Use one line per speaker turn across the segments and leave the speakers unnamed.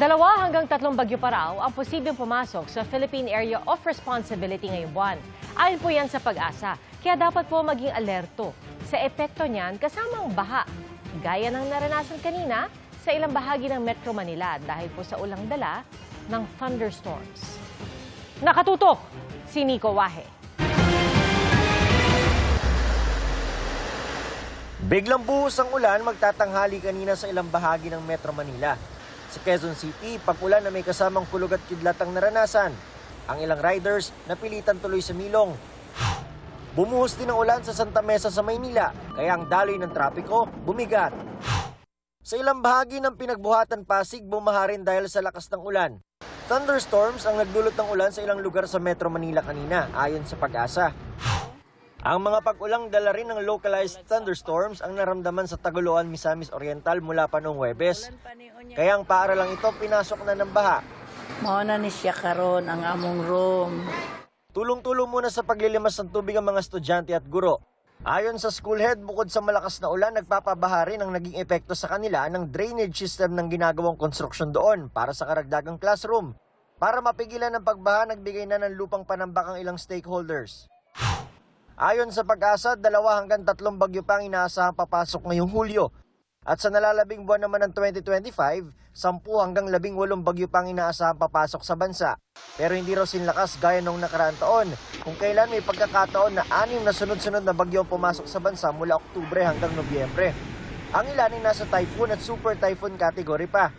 2 hanggang 3 bagyo pa raw ang posibleng pumasok sa Philippine Area of Responsibility ngayong buwan. Ayon po yan sa Pag-asa, kaya dapat po maging alerto sa epekto niyan kasamang baha, gaya ng naranasan kanina sa ilang bahagi ng Metro Manila dahil po sa ulang dala ng thunderstorms. Nakatutok si Nico Wahe.
Biglang buhos ang ulan magtatanghali kanina sa ilang bahagi ng Metro Manila. Sa Quezon City, pag-ulan na may kasamang kulog at kidlat ang naranasan. Ang ilang riders napilitan tuloy sa milong. Bumuhos din ang ulan sa Santa Mesa sa Maynila, kaya ang daloy ng trapiko bumigat. Sa ilang bahagi ng pinagbuhatan Pasig, bumaha rin dahil sa lakas ng ulan. Thunderstorms ang nagdulot ng ulan sa ilang lugar sa Metro Manila kanina, ayon sa Pag-asa. Ang mga pag-ulang dala rin ng localized thunderstorms ang naramdaman sa Tagoloan, Misamis Oriental mula pa noong Huwebes. Kaya ang paaralang ito pinasok na ng baha.
Mauna ni siya karon ang among room.
Tulong-tulong muna sa paglilimas ng tubig ang mga estudyante at guro. Ayon sa school head, bukod sa malakas na ulan, nagpapabaha rin ang naging epekto sa kanila ng drainage system ng ginagawang konstruksyon doon para sa karagdagang classroom. Para mapigilan ang pagbaha, nagbigay na ng lupang panambak ang ilang stakeholders. Ayon sa Pag-asa, 2 hanggang 3 bagyo pa ang inaasahang papasok ngayong Hulyo. At sa nalalabing buwan naman ng 2025, 10 hanggang 18 bagyo pa ang inaasahang papasok sa bansa. Pero hindi raw sinlakas gaya nung nakaraang taon, kung kailan may pagkakataon na 6 na sunod-sunod na bagyo ang pumasok sa bansa mula Oktubre hanggang Nobyembre. Ang ilan ay nasa typhoon at super typhoon category pa.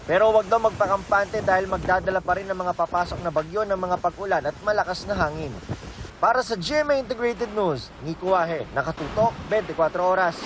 Pero wag daw magpakampante dahil magdadala pa rin ng mga papasok na bagyo ng mga pag-ulan at malakas na hangin. Para sa GMA Integrated News, Nico Wahe, nakatutok 24 oras.